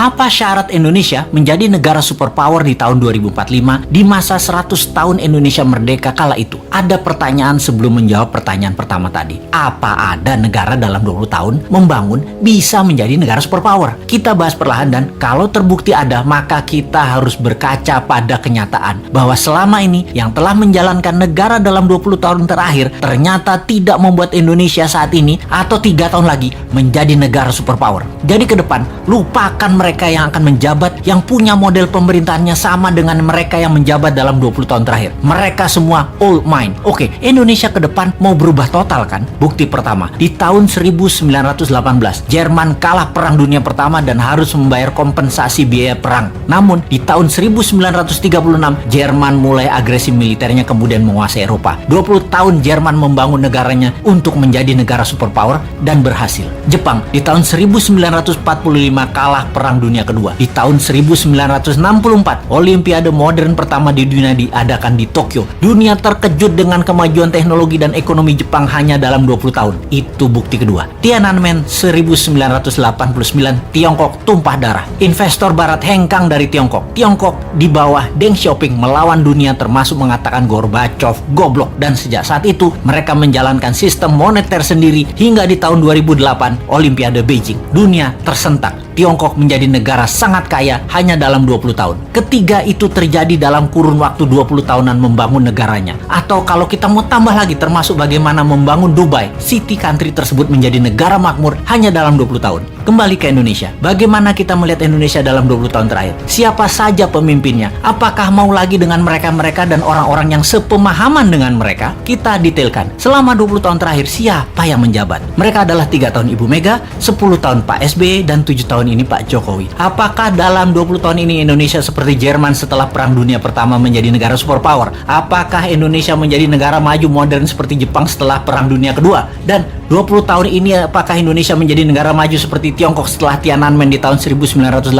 Apa syarat Indonesia menjadi negara superpower di tahun 2045 di masa 100 tahun Indonesia merdeka kala itu? Ada pertanyaan sebelum menjawab pertanyaan pertama tadi. Apa ada negara dalam 20 tahun membangun bisa menjadi negara superpower? Kita bahas perlahan dan kalau terbukti ada, maka kita harus berkaca pada kenyataan bahwa selama ini yang telah menjalankan negara dalam 20 tahun terakhir ternyata tidak membuat Indonesia saat ini atau 3 tahun lagi menjadi negara superpower. Jadi ke depan, lupakan mereka yang akan menjabat yang punya model pemerintahannya sama dengan mereka yang menjabat dalam 20 tahun terakhir. Mereka semua old mind. Oke, Indonesia ke depan mau berubah total kan? Bukti pertama, di tahun 1918, Jerman kalah Perang Dunia Pertama dan harus membayar kompensasi biaya perang. Namun, di tahun 1936, Jerman mulai agresi militernya kemudian menguasai Eropa. 20 tahun Jerman membangun negaranya untuk menjadi negara superpower dan berhasil. Jepang, di tahun 1945 kalah Perang Dunia Kedua. Di tahun 1964, Olimpiade modern pertama di dunia diadakan di Tokyo. Dunia terkejut dengan kemajuan teknologi dan ekonomi Jepang hanya dalam 20 tahun. Itu bukti kedua. Tiananmen 1989, Tiongkok tumpah darah. Investor barat hengkang dari Tiongkok. Tiongkok di bawah Deng Xiaoping melawan dunia termasuk mengatakan Gorbachev goblok. Dan sejak saat itu, mereka menjalankan sistem moneter sendiri hingga di tahun 2008, Olimpiade Beijing. Dunia tersentak. Tiongkok menjadi negara sangat kaya hanya dalam 20 tahun. Ketiga itu terjadi dalam kurun waktu 20 tahunan membangun negaranya. Atau kalau kita mau tambah lagi termasuk bagaimana membangun Dubai, city country tersebut menjadi negara makmur hanya dalam 20 tahun. Kembali ke Indonesia. Bagaimana kita melihat Indonesia dalam 20 tahun terakhir? Siapa saja pemimpinnya? Apakah mau lagi dengan mereka-mereka dan orang-orang yang sepemahaman dengan mereka? Kita detailkan. Selama 20 tahun terakhir, siapa yang menjabat? Mereka adalah 3 tahun Ibu Mega, 10 tahun Pak SBY, dan 7 tahun ini Pak Jokowi. Apakah dalam 20 tahun ini Indonesia seperti Jerman setelah Perang Dunia Pertama menjadi negara superpower? Apakah Indonesia menjadi negara maju modern seperti Jepang setelah Perang Dunia Kedua? Dan 20 tahun ini apakah Indonesia menjadi negara maju seperti Tiongkok setelah Tiananmen di tahun 1989?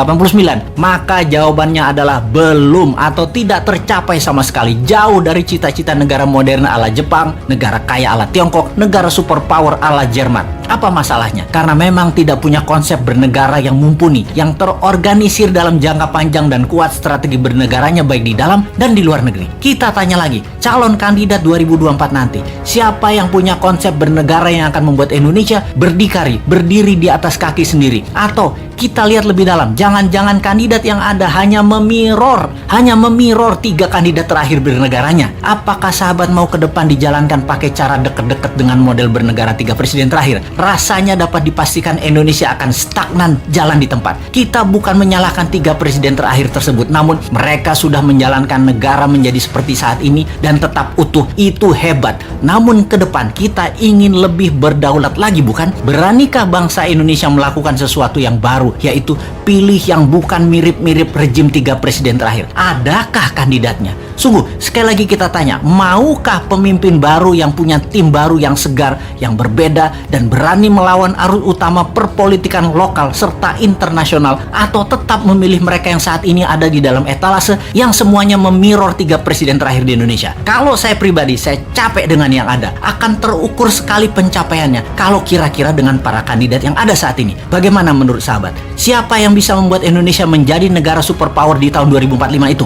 Maka jawabannya adalah belum atau tidak tercapai sama sekali. Jauh dari cita-cita negara modern ala Jepang, negara kaya ala Tiongkok, negara superpower ala Jerman. Apa masalahnya? Karena memang tidak punya konsep bernegara yang mumpuni, yang terorganisir dalam jangka panjang dan kuat strategi bernegaranya baik di dalam dan di luar negeri. Kita tanya lagi, calon kandidat 2024 nanti, siapa yang punya konsep bernegara yang akan membuat Indonesia berdiri di atas kaki sendiri? Atau kita lihat lebih dalam, jangan-jangan kandidat yang ada hanya memirror 3 kandidat terakhir bernegaranya. Apakah sahabat mau ke depan dijalankan pakai cara deket-deket dengan model bernegara 3 presiden terakhir? Rasanya dapat dipastikan Indonesia akan stagnan jalan di tempat. Kita bukan menyalahkan 3 presiden terakhir tersebut, namun mereka sudah menjalankan negara menjadi seperti saat ini dan tetap utuh. Itu hebat. Namun ke depan kita ingin lebih berdaulat lagi, bukan? Beranikah bangsa Indonesia melakukan sesuatu yang baru, yaitu pilih yang bukan mirip-mirip rejim 3 presiden terakhir? Adakah kandidatnya? Sungguh, sekali lagi kita tanya, maukah pemimpin baru yang punya tim baru yang segar, yang berbeda, dan berani melawan arus utama perpolitikan lokal serta internasional, atau tetap memilih mereka yang saat ini ada di dalam etalase yang semuanya memirror 3 presiden terakhir di Indonesia? Kalau saya pribadi, saya capek dengan yang ada. Akan terukur sekali pencapaiannya kalau kira-kira dengan para kandidat yang ada saat ini. Bagaimana menurut sahabat? Siapa yang bisa membuat Indonesia menjadi negara superpower di tahun 2045 itu?